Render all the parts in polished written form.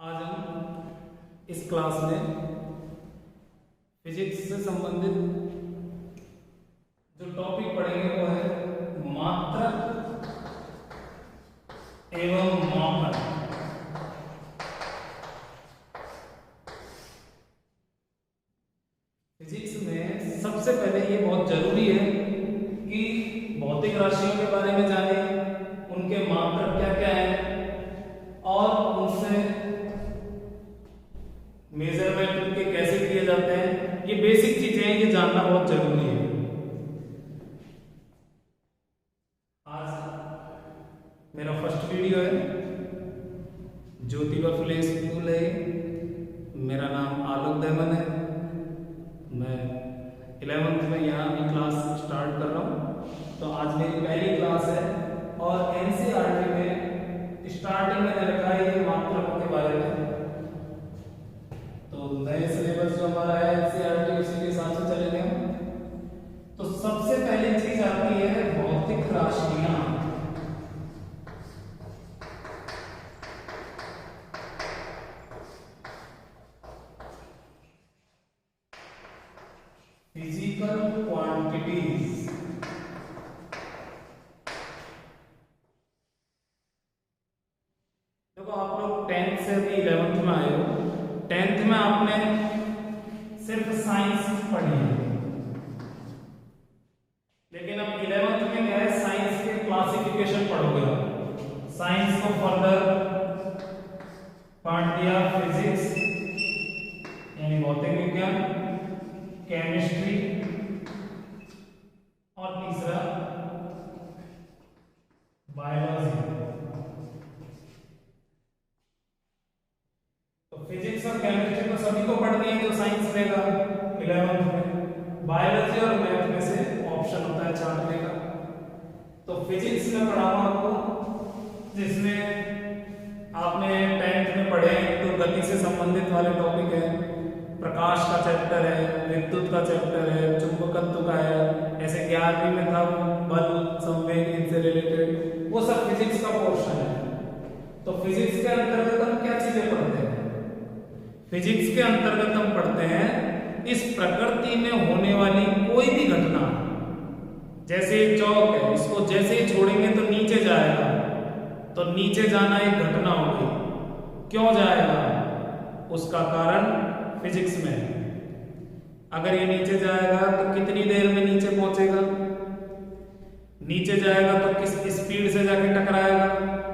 आज हम इस क्लास में फिजिक्स से संबंधित जो टॉपिक पढ़ेंगे वो है मात्रक एवं मापन। फिजिक्स में सबसे पहले ये बहुत जरूरी है कि भौतिक राशियों के बारे में जाने, उनके मात्रक क्या क्या है और उनसे मेजरमेंट के कैसे किए जाते हैं। ये बेसिक चीजें हैं, ये जानना बहुत जरूरी है। आज मेरा फर्स्ट वीडियो है, ज्योतिबा फुले स्कूल है। मेरा नाम आलोक देवन है। मैं 11th में यहाँ भी क्लास स्टार्ट कर रहा हूँ। तो आज मेरी पहली क्लास है और एनसीईआरटी में स्टार्टिंग में रखा है ये मात्रकों के बारे में। तो नए सिलेबस जो हमारा है एनसीईआरटी उसी के हिसाब से चलेंगे हम। तो सबसे पहली चीज आती है भौतिक राशियां। Physical quantities. देखो आप लोग 10th से भी 11th में आए हो। 10th में आपने सिर्फ साइंस पढ़ी है, लेकिन अब 11th में क्या है, साइंस के क्लासिफिकेशन पढ़ोगे। साइंस को फर्दर बांट दिया, फिजिक्स यानी भौतिक विज्ञान, केमिस्ट्री और तीसरा बायोलॉजी। तो फिजिक्स और केमिस्ट्री तो सभी को पढ़नी है जो साइंस लेगा 11th में। बायोलॉजी और मैथ में से ऑप्शन होता है छांटने का। तो फिजिक्स में पढ़ाऊंगा आपको, जिसमें आपने 10th में पढ़े तो गति से संबंधित वाले टॉपिक है, प्रकाश का चैप्टर है, विद्युत का चैप्टर है, चुंबकत्व का है। ऐसे 11वीं में था बल, संवेग, इनसे रिलेटेड, वो सब फिजिक्स का पोर्शन है। तो फिजिक्स के अंतर्गत हम क्या चीजें पढ़ते हैं? फिजिक्स के अंतर्गत हम पढ़ते हैं इस प्रकृति में होने वाली कोई भी घटना। जैसे चौक है, इसको जैसे ही छोड़ेंगे तो नीचे जाएगा, तो नीचे जाना एक घटना होगी। क्यों जाएगा? उसका कारण फिजिक्स में है। अगर ये नीचे जाएगा तो कितनी देर में नीचे पहुंचेगा, नीचे जाएगा तो किस स्पीड से जाके टकराएगा,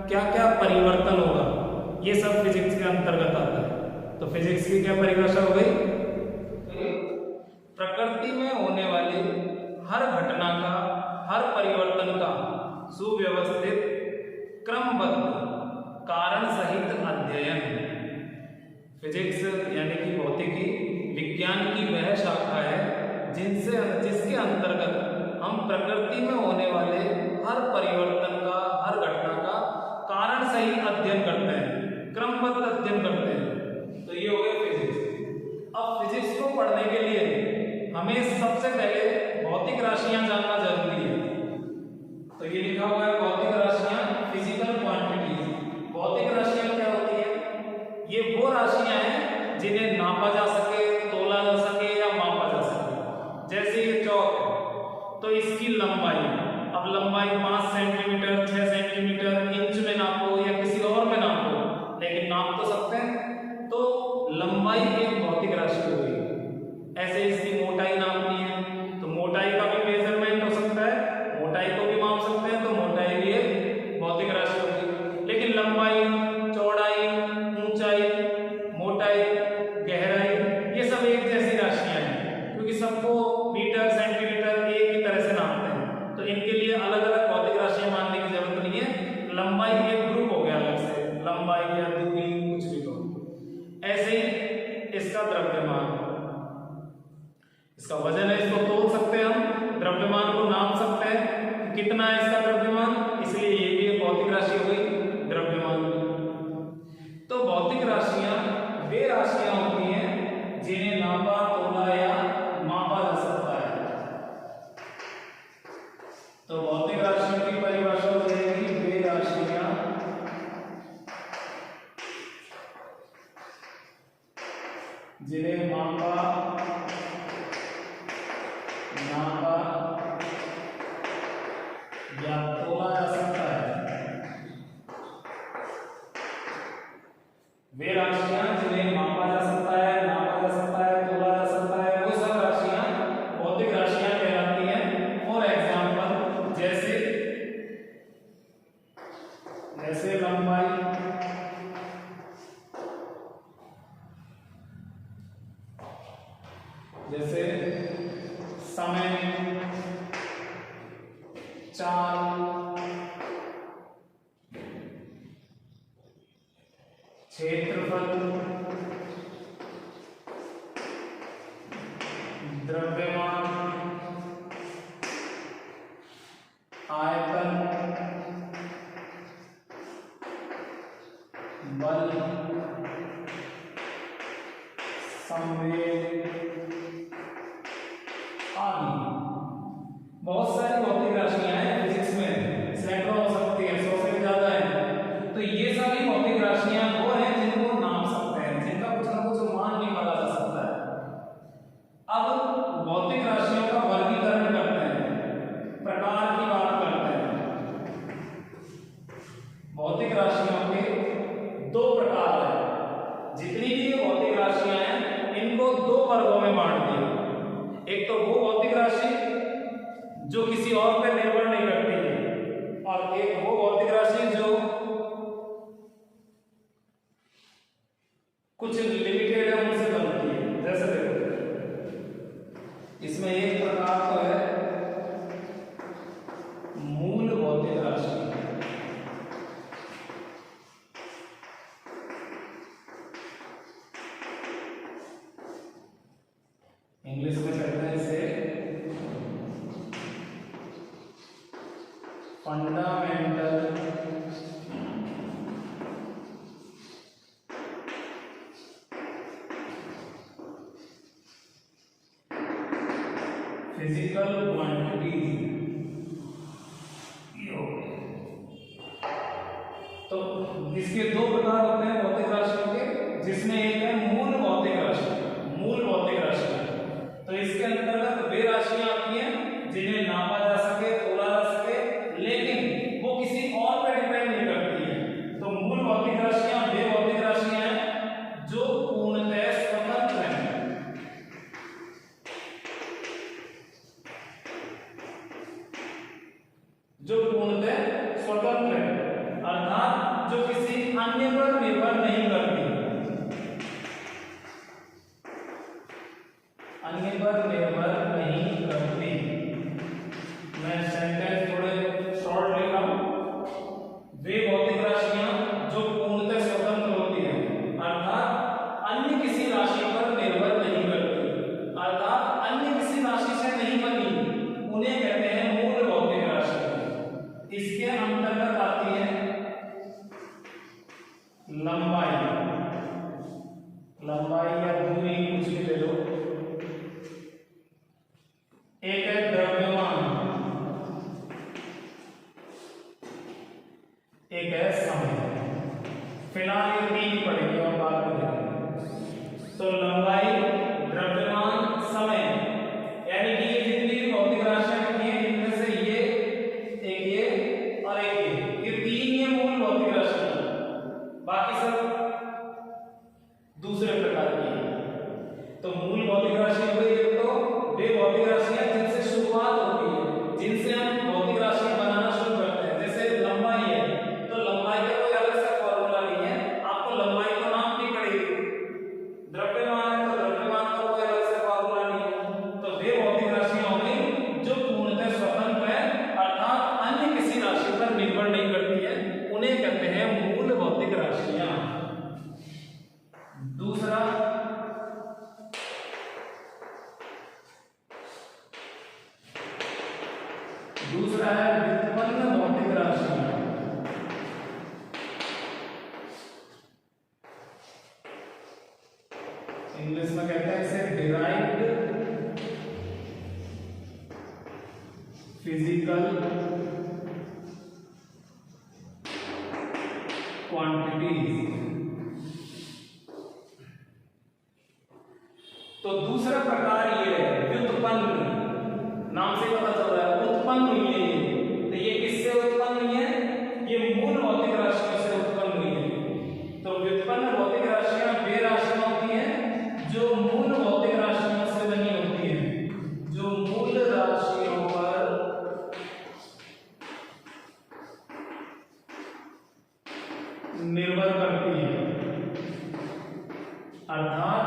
क्या क्या परिवर्तन होगा, ये सब फिजिक्स के अंतर्गत आता है। तो फिजिक्स की क्या परिभाषा हो गई? प्रकृति में होने वाली हर घटना का, हर परिवर्तन का सुव्यवस्थित, क्रमबद्ध, कारण सहित अध्ययन। फिजिक्स यानी कि भौतिकी विज्ञान की वह शाखा है जिसके अंतर्गत हम प्रकृति में होने वाले हर परिवर्तन का, हर घटना का कारण सहित अध्ययन करते हैं, क्रमबद्ध अध्ययन करते हैं। तो ये हो गया फिजिक्स। अब फिजिक्स को पढ़ने के लिए हमें सबसे पहले भौतिक राशियां जानना जरूरी है। तो ये लिखा हुआ है भौतिक राशियां, फिजिकल क्वांटिटीज। भौतिक राशियां क्या होती है? ये वो राशियां हैं जिन्हें नापा जा सके, तोला जा सके या मापा जा सके। जैसे ये चौक है तो इसकी लंबाई, अब लंबाई 5 सेंटीमीटर, 6 सेंटीमीटर, इंच में नापो या किसी और में नापो, लेकिन नाप तो सकते हैं। तो लंबाई एक भौतिक राशि हो गई। ऐसे इसकी मोटाई नापनी है तो मोटाई का भी मेजरमेंट हो सकता है, मोटाई को भी माप सकते हैं, तो मोटाई भी एक भौतिक राशि होगी। लेकिन लंबाई, चौड़ाई, ऊंचाई, मोटाई, गहराई, ये सब एक जैसी राशियां हैं, क्योंकि सबको मीटर, सेंटीमीटर एक ही तरह से नापते हैं। तो इनके लिए अलग अलग भौतिक राशियां मानने की जरूरत नहीं है। लंबाई एक ग्रुप हो गया अलग से, लंबाई या दूरी, कुछ भी कहो। ऐसे ही इसका द्रव्यमान, इसका वजन है, इसको तोल सकते हैं हम, द्रव्यमान को नाप सकते हैं कि कितना है इसका द्रव्यमान, इसलिए ये भी एक भौतिक राशि हो गई, द्रव्यमान। तो भौतिक राशियां वे राशियां होती हैं जिन्हें नापा, तोला या मापा जा सकता है। तो भौतिक राशियों की परिभाषा हो जाएगी वे राशियां जिन्हें मापा नापा या तोला जा सकता है। वे राशियां जिन्हें मापा जा सकता है, नापा जा सकता है, तोला जा सकता है, वो सब राशियां भौतिक राशियां कहलाती हैं। फॉर एग्जाम्पल जैसे लंबाई, जैसे समय, चाल, क्षेत्रफल, द्रव्यमान, आयतन, बल, संवेग आदि। बहुत सारी भौतिक राशियां हैं फिजिक्स में, सैकड़ों हो सकती है, 100 से भी ज्यादा है। तो ये सारी भौतिक राशियां वो हैं जिनको नाप सकते हैं, जिनका कुछ ना कुछ मान निकाला जा सकता है। अब भौतिक राशियों का वर्गीकरण करते हैं, प्रकार की बात करते हैं। भौतिक राशियों के दो प्रकार हैं। जितनी भी भौतिक राशियां हैं इनको दो वर्गों में बांट दिया। एक तो वो भौतिक राशि जो किसी और पर निर्भर नहीं करती है, और एक वो भौतिक राशि जो कुछ लिमिटेड है, उनसे बनती है। जैसे देखो, इसमें एक प्रकार तो है मूल भौतिक राशि। इंग्लिश में कहते हैं इसे फंडामेंटल फिजिकल क्वांटिटी। तो इसके दो प्रकार होते हैं भौतिक राशियों के, जिसमें एक है मूल भौतिक राशि। मूल भौतिक राशि तो इसके अंतर्गत वे राशियां आती हैं जिन्हें नापा जा सके, तोला जा सके, लेकिन वो किसी और पर डिपेंड नहीं करती है। तो मूल भौतिक राशियां वे भौतिक राशियां हैं जो पूर्णतः स्वतंत्र हैं। जो पूर्णतः स्वतंत्र है, अर्थात जो किसी अन्य पर निर्भर नहीं करती। अन्य पर निर्भर नहीं करती। मैं सेंटेंस थोड़े शॉर्ट लिखा हूं। वे भौतिक राशियां जो पूर्णतः स्वतंत्र होती हैं, अर्थात अन्य किसी राशि पर निर्भर नहीं करती, अर्थात अन्य किसी राशि से नहीं बनी, उन्हें कहते हैं मूल भौतिक राशि। इसके अंतर्गत आती है लंबाई, लंबाई या दूरी, कुछ भी ले लो। एक है द्रव्यमान, एक है समय। फिलहाल ये तीन पढ़ेंगे और बाद में देखेंगे। तो लंबाई, द्रव्यमान, समय, यानी कि ये जितनी भी भौतिक राशियां होती हैं इनमें से ये एक, ये और एक ये तीन ये मूल भौतिक राशियां, बाकी सब दूसरे प्रकार की है। तो मूल भौतिक राशि हो गई एक, तो वे भौतिक राशियां जिनसे शुरुआत होती है, जिनसे हम भौतिक राशि बनाना शुरू करते हैं। जैसे लंबाई है, तो लंबाई का कोई अलग सा फॉर्मूला नहीं है, आपको लंबाई को नापनी पड़ेगी। द्रव्यमान है तो द्रव्यमान का कोई अलग सा फॉर्मूला नहीं है। तो वे भौतिक राशियां हो गई जो पूर्णतः स्वतंत्र है, अर्थात अन्य किसी राशि पर निर्भर नहीं करती है, उन्हें कहते हैं मूल भौतिक राशियां। दूसरा है व्युत्पन्न भौतिक राशियां। इंग्लिश में कहते हैं इसे डिराइव्ड फिजिकल क्वांटिटीज। तो दूसरा प्रकार ये है व्युत्पन्न, नाम से पता चल रहा है उत्पन्न हुई है। तो ये किससे उत्पन्न हुई है? ये मूल भौतिक राशियों से उत्पन्न हुई है। तो व्युत्पन्न भौतिक राशियां वे राशियां होती हैं जो मूल भौतिक राशियों से बनी होती हैं, जो मूल राशियों पर निर्भर करती है, अर्थात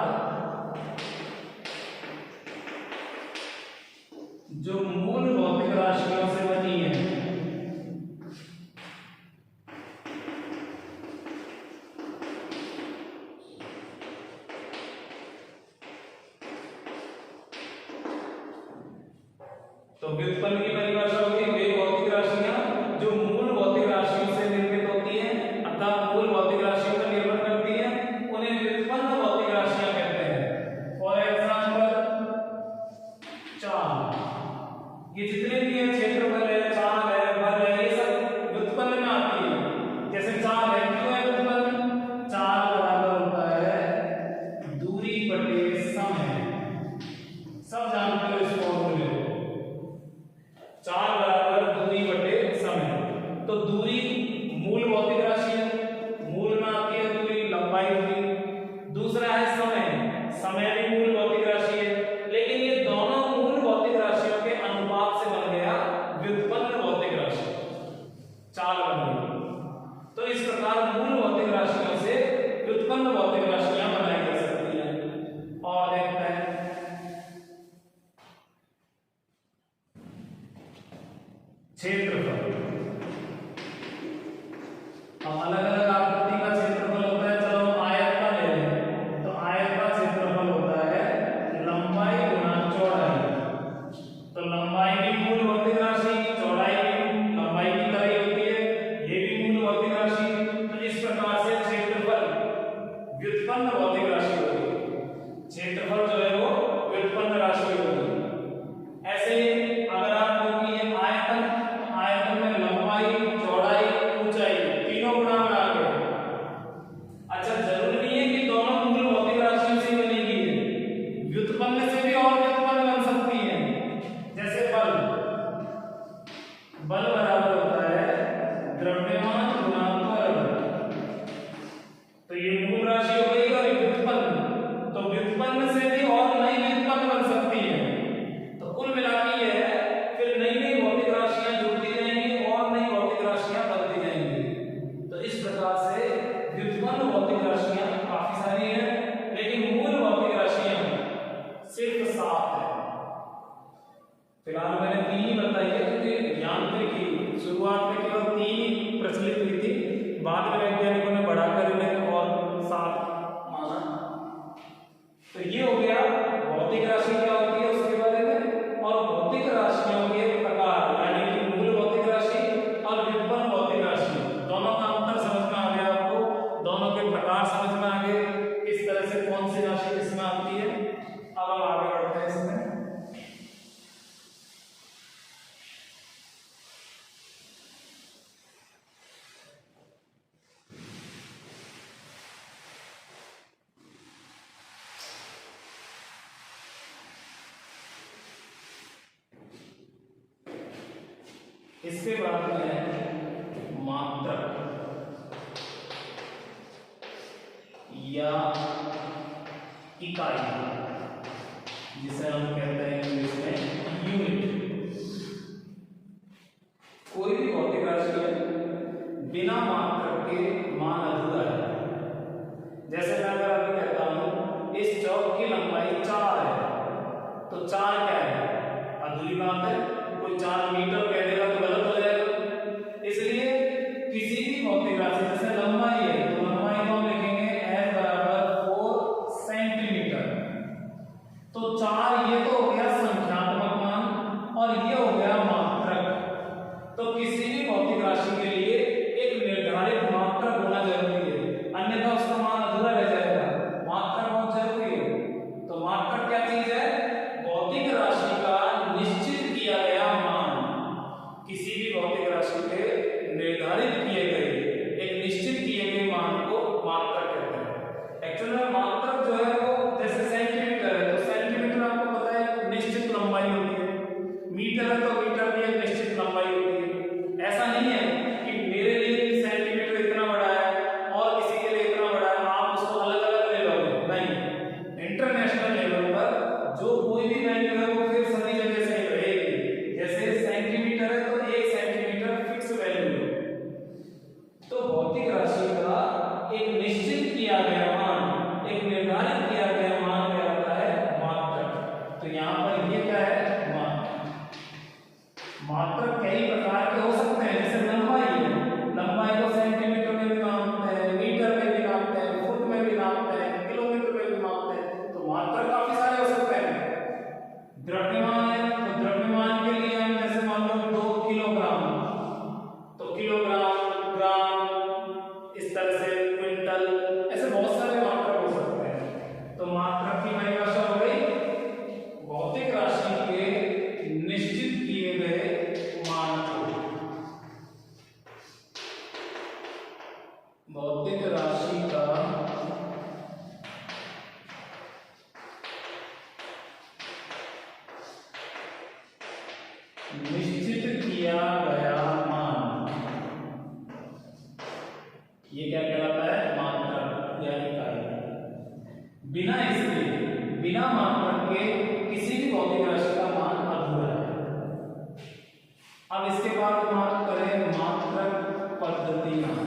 जो मूल भौतिक राशियों से बनी है। तो व्युत्पन्न की परिभाषा होगी वे भौतिक राशियां जो मूल भौतिक राशियों से निर्मित होती हैं, अर्थात मूल भौतिक राशियों पर निर्भर करती हैं, उन्हें व्युत्पन्न भौतिक राशियां कहते हैं। फॉर एग्जांपल चाल, ये जितने भी है क्षेत्रफल है, चाल है, बल है, ये सब व्युत्पन्न में आती है। जैसे चाल है, क्यों है व्युत्पन्न? चाल बराबर होता है दूरी बटे समय। सब जानते हो इस फॉर्मूले को, चाल बराबर दूरी बटे समय। तो दूरी मूल भौतिक राशि है, मूल में आती है दूरी, लंबाई दूरी। दूसरा है समय, समय भी मूल भौतिक राशि है, लेकिन ये दोनों मूल भौतिक राशियों के अनुपात से बन गया व्युत्पन्न भौतिक राशि, चाल बन गई। तो इस प्रकार मूल भौतिक राशियों से व्युत्पन्न भौतिक राशियां बनाई जा सकती हैं। और देखते हैं क्षेत्रफल। अब अलग अलग आकृति का क्षेत्रफल होता है। चलो आयत का ले लें, तो आयत का क्षेत्रफल होता है लंबाई गुना चौड़ाई। तो लंबाई भी मूल भौतिक राशि, चौड़ाई भी लंबाई की तरह ही होती है, ये भी मूल भौतिक राशि। तो इस प्रकार से क्षेत्रफल व्युत्पन्न भौतिक राशि होती है। क्षेत्रफल जो है वो व्युत्पन्न राशि होती है। ऐसे अगर आप लोग आयतन, आयतन में लंबाई, चौड़ाई, ऊंचाई तीनों गुणा में आ गए। अच्छा, जरूरी नहीं है कि दोनों मूल भौतिक राशियों से बनेगी, व्युत्पन्न से भी और व्युत्पन्न बन सकती है। जैसे बल, बल बराबर होता है द्रव्यमान गुना त्वरण। तो ये मूल राशि हो गई और व्युत्पन्न, तो व्युत्पन्न से भी और नई व्युत्पन्न बन सकती है। तो कुल मिलाकर ये है, फिर नई नई भौतिक राशियां जुड़ती जाएंगी और नई भौतिक राशियां बनती जाएंगी। तो इस प्रकार से व्युत्पन्न भौतिक राशियां काफी सारी हैं, लेकिन मूल भौतिक राशियां सिर्फ 7 है। फिलहाल मैंने 3 ही बताई है, क्योंकि यांत्रिकी शुरुआत में केवल 3 ही प्रचलित हुई थी, बाद में वैज्ञानिकों ने बढ़ाकर इन्हें और 7 माना। तो ये हो गया भौतिक राशि क्या होती है उसके बारे में, और भौतिक राशियों के प्रकार, यानी कि मूल भौतिक राशि और व्युत्पन्न भौतिक राशि, दोनों का अंतर समझ में आ गया आपको, दोनों के प्रकार समझ में आ गए, किस तरह से कौन सी राशि किसमें आती है। अब हम आगे बढ़ते हैं इसमें। इसके बाद में है मात्रक या इकाई, जिसे हम कहते हैं इंग्लिश में यूनिट। कोई भी भौतिक राशि बिना मात्रक के मान अधूरा है। जैसे मैं अगर अभी कहता हूं इस चौक की लंबाई 4 है, तो 4 क्या है? अधूरी बात है। कोई 4 मीटर कह देगा तो गलत हो जाएगा। इसलिए किसी भी भौतिक राशि, जैसे लंबाई है, तो लंबाई को हम लिखेंगे f बराबर 4 सेंटीमीटर। तो 4 ये तो हो गया संख्यात्मक मान, और ये हो गया मात्रक। तो किसी भी भौतिक राशि के लिए एक निर्धारित मात्रक होना जरूरी है, अन्यथा उसका मान अधूरा रह जाएगा। मात्रक बहुत जरूरी है। तो मात्रक क्या चीज है? भौतिक राशि का निश्चित किया गया मान। किसी भी भौतिक राशि के निर्धारित किए गए, एक निश्चित किए गए मान को मात्रक कहते हैं। एक्चुअली में मात्रक जो है वो जैसे सेंटीमीटर है, तो भौतिक राशि का निश्चित किया गया मान, ये क्या कहलाता है? मात्रक या इकाई। बिना इसके, बिना मात्रक के किसी भी भौतिक राशि का मान अधूरा है। अब इसके बाद बात करें मात्रक पद्धतियां।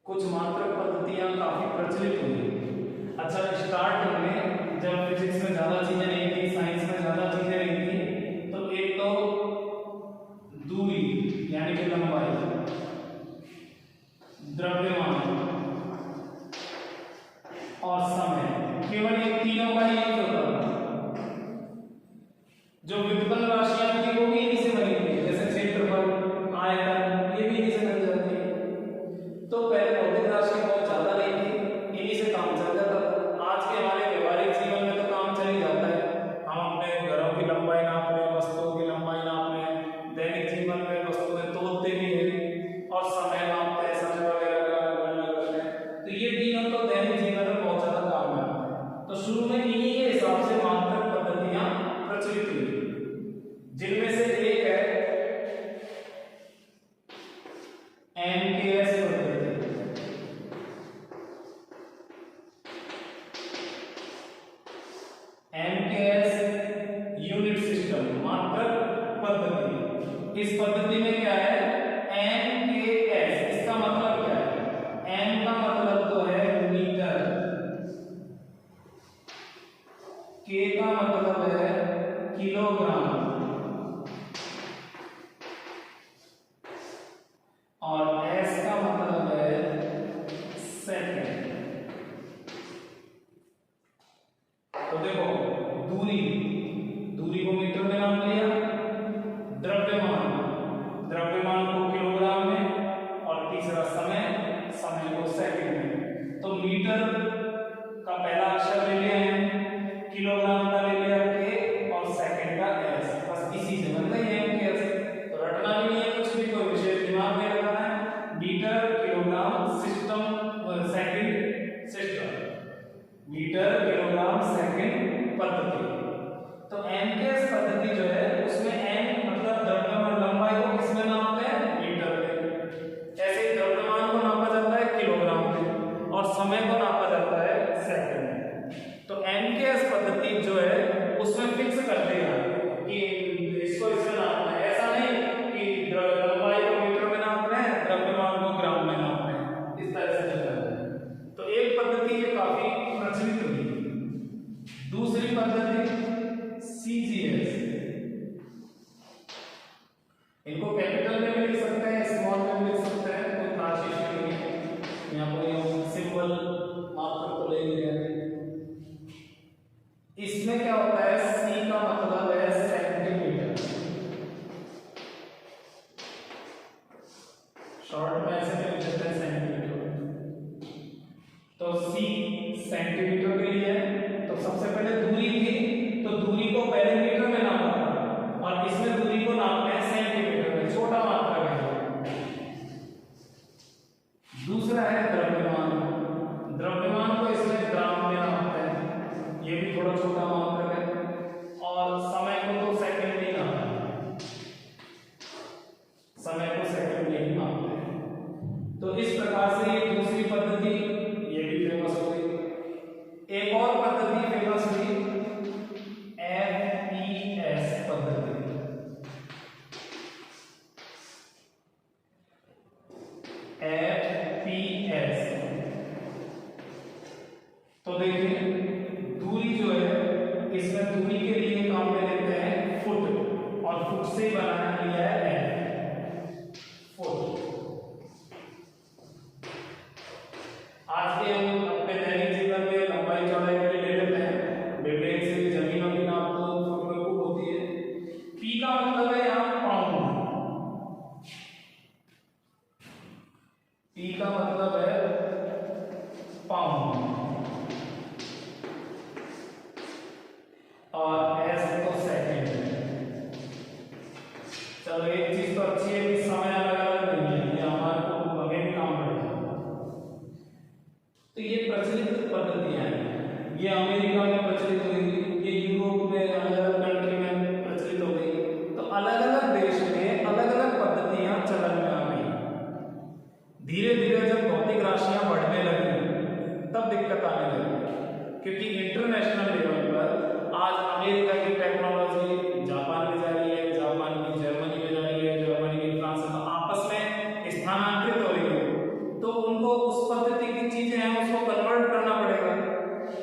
कुछ मात्रक पद्धतियां काफी प्रचलित हुई। अच्छा, स्टार्टिंग में जब फिजिक्स में ज्यादा चीजें नहीं थी, साइंस में ज्यादा चीजें नहीं थी, तो एक तो दूरी यानी कि लंबाई, द्रव्यमान और समय, केवल ये तीनों का ही यूज होता था। जो व्युत्पन्न राशियां थी वो भी इन्हीं से बनी थी, जैसे क्षेत्रफल, आयतन, ये भी इन्हीं से बन जाती है। तो पहले भौतिक राशि बहुत ज्यादा नहीं थी, इन्हीं से काम चल जाता था। आज के हमारे व्यवहारिक जीवन में तो काम चल ही जाता है। हम अपने घरों की लंबाई नाप रहे हैं, वस्तुओं की लंबाई नाप रहे हैं, दैनिक जीवन में वस्तुएं तोलते भी हैं और समय नापते हैं, समय वगैरह का गणना करते हैं। तो ये तीनों तो दैनिक जीवन में बहुत ज्यादा काम में आते हैं। तो शुरू में इन्हीं के हिसाब से मात्रक पद्धतियां प्रचलित हुई, जिनमें से एक है एमकेएस पद्धति। एमकेएस यूनिट सिस्टम, मात्रक पद्धति। इस पद्धति में क्या है? एमकेएस, इसका मतलब क्या है? एम का मतलब तो है मीटर, के का मतलब है किलोग्राम और एस का मतलब है सेकंड। तो देखो, दूरी, दूरी को मीटर में नाप लिया, द्रव्यमान, द्रव्यमान को किलोग्राम में, और तीसरा समय, समय को सेकंड में। तो मीटर का पहला अक्षर ले लिया है, किलोग्राम का ले लिया के, और सेकंड का एस। बस इसी से बन गई है एमकेएस। तो रटना भी नहीं है कुछ भी, कोई विशेष दिमाग में रखना है। Metre, kilogram, system, second, system, metre, kilogram, second पद्धति। तो एमकेएस पद्धति जो है उसमें एम मतलब द्रव्यमान, लंबाई को किसमें नापते हैं? मीटर में। ऐसे ही द्रव्यमान को नापा जाता है किलोग्राम में और समय को नापा जाता है सेकंड में। तो एमकेएस पद्धति जो है उसमें फिक्स कर दिया कि इसको इसमें नापना है। ऐसा नहीं कि लंबाई को मीटर में नाप रहे हैं, द्रव्यमान को ग्राम में नाप रहे हैं, इस तरह से चलता है। तो एक पद्धति ये काफी प्रचलित हुई। दूसरी पद्धति सीजीएस, इनको कैपिटल में भी लिख सकते हैं, स्मॉल में भी लिख सकते हैं, कोई खास इश्यू नहीं है। यहाँ पर सिंबल मात्र तो ले लिया है। इसमें क्या होता है? सी का मतलब है सेंटीमीटर, शॉर्ट में ऐसे लिख देते हैं सेंटीमीटर। तो सी सेंटीमीटर के लिए है। तो सबसे पहले दूरी थी, तो दूरी को पहले मीटर में नापा था और इसमें दूरी को नापते हैं सेंटीमीटर में, छोटा मात्रक है। दूसरा है द्रव्यमान, द्रव्यमान को इसमें ग्राम में नापते हैं, ये भी थोड़ा छोटा मात्रक है। और समय को तो सेकंड में ही नापते हैं, समय को सेकंड में ही नापते हैं। तो इस प्रकार से ये दूसरी पद्धति ये भी फेमस हो गई। एक और पद्धति फेमस हुई, एफपीएस पद्धति। एफपीएस, तो देखिए दूरी जो है इसमें दूरी के लिए काम में लेते हैं फुट, और फुट से बनाया गया है एफ, फुट। आज के हम अपने दैनिक जीवन में लंबाई चौड़ाई के लिए ले लेते हैं, बिल्डिंग से भी जमीनों की नाप तो फुट में खूब होती है। पी का मतलब है यहाँ पाउंड, पी का मतलब है पाउंड, और एस तो सेकंड। चलो एक चीज तो अच्छी है कि समय अलग अलग नहीं है, ये हमारे को हमें भी काम पड़ेगा। तो ये प्रचलित पद्धतियां हैं, ये अमेरिका में प्रचलित हुई, ये यूरोप में अलग अलग कंट्री में प्रचलित हो गई। तो अलग अलग देश में अलग अलग पद्धतियां चलन में आ गई। धीरे धीरे जब भौतिक राशियां बढ़ने लगी तब दिक्कत आने लगी, क्योंकि इंटरनेशनल लेवल पर आज अमेरिका की टेक्नोलॉजी जापान में जा रही है, जापान की जर्मनी में जा रही है, जर्मनी की फ्रांस में आपस में स्थानांतरित हो रही है। तो उनको उस पद्धति की चीजें हैं उसको कन्वर्ट करना पड़ेगा।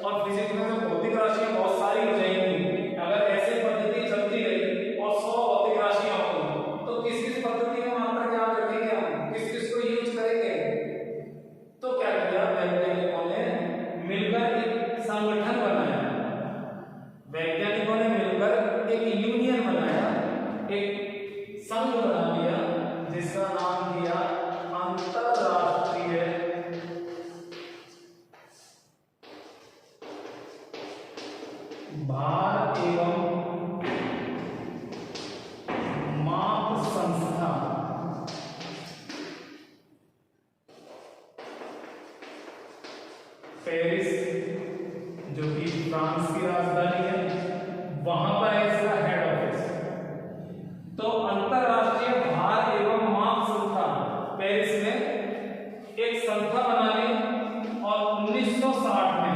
और फिजिक्स में तो भौतिक राशियां बहुत सारी हो जाएंगी, अगर ऐसी पद्धति चलती रही और 100 भौतिक राशियां होंगी तो किस किस पद्धति में मात्रा याद रखेंगे हम, किस किस को यूज करेंगे। तो क्या किया वैज्ञानिकों ने मिलकर एक संगठन बनाया, वैज्ञानिकों ने मिलकर एक यूनियन बनाया, एक संघ बना लिया जिसका नाम दिया अंतरराष्ट्रीय भार एवं माप संस्था। पेरिस जो कि फ्रांस की राजधानी है, वहां पर है इसका हेड ऑफिस। तो अंतरराष्ट्रीय भार एवं माप संस्था पेरिस में एक संस्था बना ली और 1960 में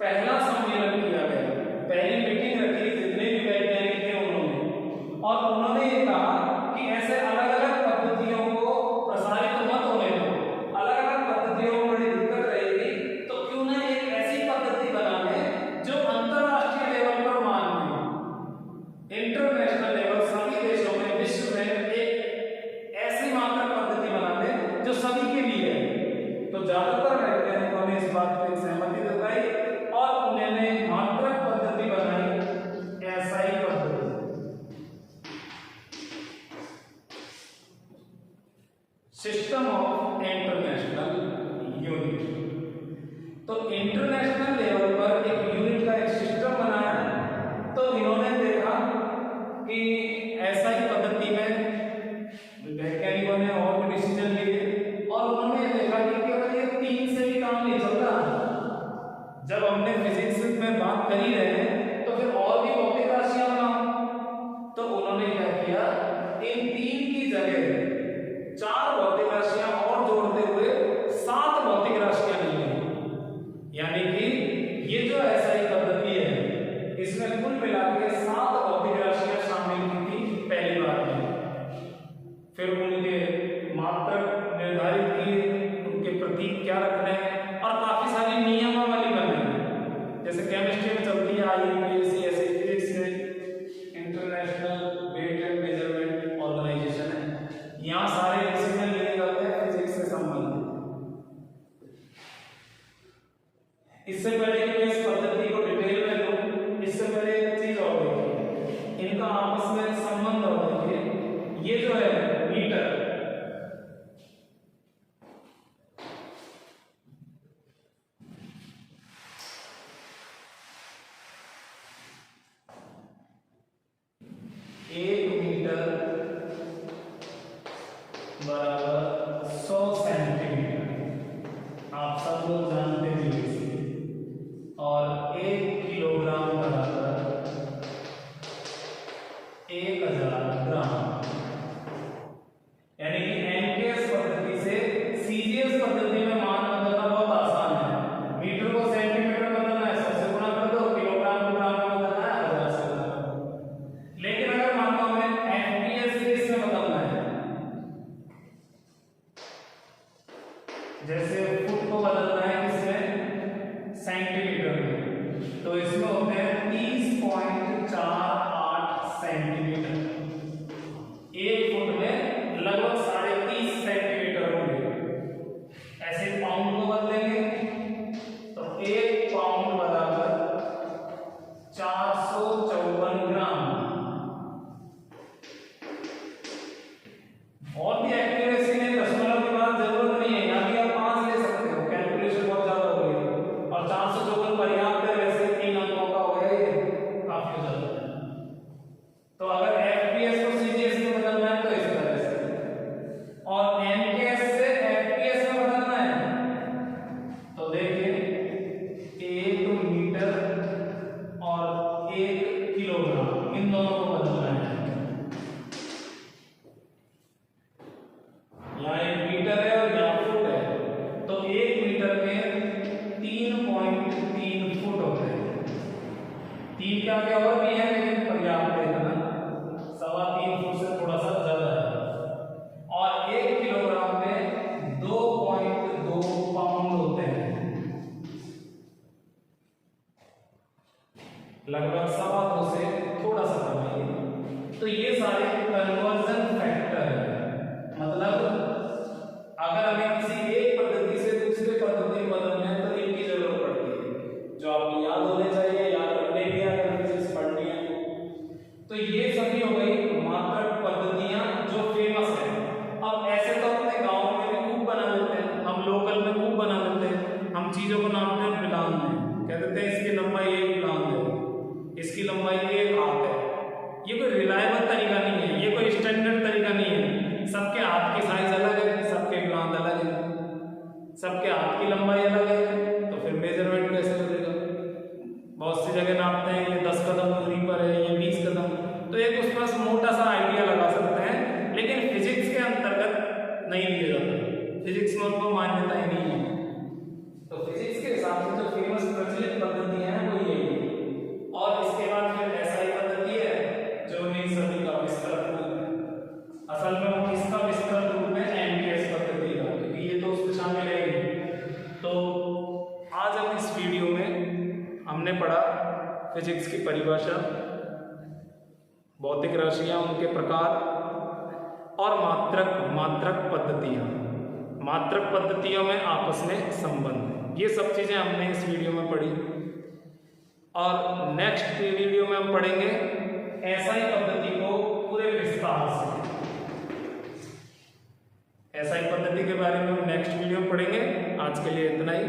पहला सम्मेलन किया गया, पहली मीटिंग रखी जितने भी वैज्ञानिक थे उन्होंने, और उन्होंने ये कहा कि ऐसे अलग अलग पद्धतियों को प्रसारित मत होने दो, अलग अलग पद्धतियों में बड़ी दिक्कत रहेगी, तो क्यों ना एक ऐसी पद्धति बना ले जो अंतरराष्ट्रीय लेवल पर मान्य हो, इंटरनेशनल लेवल सभी देशों में विश्व में एक ऐसी मात्रक पद्धति बना ले जो सभी के लिए है। तो ज्यादातर वैज्ञानिकों ने इस बात पर सहमति जताई और उन्होंने मात्रक पद्धति बनाई, एसआई पद्धति। System of international unit. तो इंटरनेशनल लेवल पर एक यूनिट का एक सिस्टम बनाया। तो इन्होंने देखा कि एसआई पद्धति में वैज्ञानिकों ने और भी डिसीजन लिए और उन्होंने देखा कि केवल ये 3 से भी काम नहीं चलता। जब हमने फिजिक्स में बात कर ही रहे हैं तो फिर और भी भौतिक राशियां बनाओ। तो उन्होंने क्या किया, इन 3 की जगह 4 भौतिक राशियां और जोड़ते हुए 7 भौतिक राशियां निकली। यानी कि ये जो एसआई पद्धति है इसमें कुल मिलाकर 7 भौतिक राशियां शामिल की थी पहली बार में। फिर उनके मात्रक निर्धारित किए, उनके प्रतीक क्या रखने हैं और काफी सारी नियमावली बनाई, जैसे केमिस्ट्री में चलती है आईयूपीएसी, ऐसे फिजिक्स में international weight and measurement organisation है, यहाँ सारे डिसीजन लिए जाते हैं फिजिक्स से संबंधित। इससे पहले कि मैं इस पद्धति को डिटेल में लूं, इससे पहले एक चीज और देखिए, इनका आपस में संबंध और देखिए। ये जो है मीटर, एक मीटर बराबर 100 सेंटीमीटर, आप सब लोग जानते हैं इसे। और 1 किलोग्राम बराबर 1000 ग्राम। यानी कि एमकेएस पद्धति से सीजीएस पद्धति में मान बदलना बहुत आसान है। मीटर को सेंटीमीटर में बदलना है, 100 से गुणा कर दो, किलोग्राम को ग्राम में बदलना है, 1000 से गुणा कर दो। लेकिन अगर मान लो हमें एमपीएस से इसमें बदलना है, जैसे फुट को बदलना है किसमें, सेंटीमीटर में, तो इसमें होते हैं 30.48 सेंटीमीटर। 1 फुट में लगभग 30.5 सेंटीमीटर होंगे। ऐसे पाउंड को बदलेंगे तो 1 पाउंड बराबर 454 ग्राम। और भी एक्यूरेसी में दशमलव की बात जरूरत नहीं है, यहाँ भी आप 5 ले सकते हो, कैलकुलेशन बहुत ज्यादा हो गई। और 454 पर्याप्त है, वैसे 3 अंकों का हो गया, ये काफी ज्यादा है। तो अगर एफपीएस 3 के आगे और भी है लेकिन पर्याप्त है ना, 3.25 फुट से थोड़ा सा ज्यादा है। और 1 किलोग्राम में 2.2 पाउंड होते हैं, लगभग 2.25 से थोड़ा सा कम है। तो ये सारे कन्वर्जन फैक्टर है, मतलब अगर हमें किसी एक पद्धति से दूसरे पद्धति में बदलना है तो इनकी जरूरत पड़ती है, जो आपको याद होने चाहिए, याद रखने भी अगर फिजिक्स पढ़नी है। तो ये सभी हो गई मात्रक पद्धतियां जो फेमस है। अब ऐसे तो अपने गांव में भी खूब बना लेते हैं, हम लोकल में खूब बना लेते हैं। हम चीजों को नाम देते हैं बिलान में, कह देते हैं इसकी लंबाई 1 बिलान है, इसकी लंबाई 1 हाथ है। ये कोई रिलायबल तरीका नहीं है, ये कोई स्टैंडर्ड तरीका नहीं है। सबके हाथ की साइज अलग है, सबके बिलान अलग है, सबके हाथ की लंबाई अलग है, तो फिर मेजरमेंट कैसे करेगा? बहुत सी जगह नापते हैं ये 10 कदम दूरी पर है, ये 20 कदम, तो एक उस पर मोटा सा आइडिया लगा सकते हैं, लेकिन फिजिक्स के अंतर्गत नहीं लिया जाता। फिजिक्स में उनको मान्यता ही नहीं है। तो फिजिक्स के हिसाब से जो फेमस प्रचलित पद्धतियां हैं वो यही है। और इसके बाद फिर ऐसा ही पद्धति है जो इन सभी का विस्तृत रूप है। असल में वो किसका विस्तृत रूप है? एमटीएस पद्धति का, क्योंकि ये तो उसमें शामिल है ही। तो आज हम इस वीडियो में हमने पढ़ा फिजिक्स की परिभाषा, भौतिक राशियां, उनके प्रकार और मात्रक पद्धतियां, मात्रक पद्धतियों में आपस में संबंध, ये सब चीजें हमने इस वीडियो में पढ़ी। और नेक्स्ट वीडियो में हम पढ़ेंगे एसआई पद्धति को पूरे विस्तार से। एसआई पद्धति के बारे में हम नेक्स्ट वीडियो में पढ़ेंगे। आज के लिए इतना ही।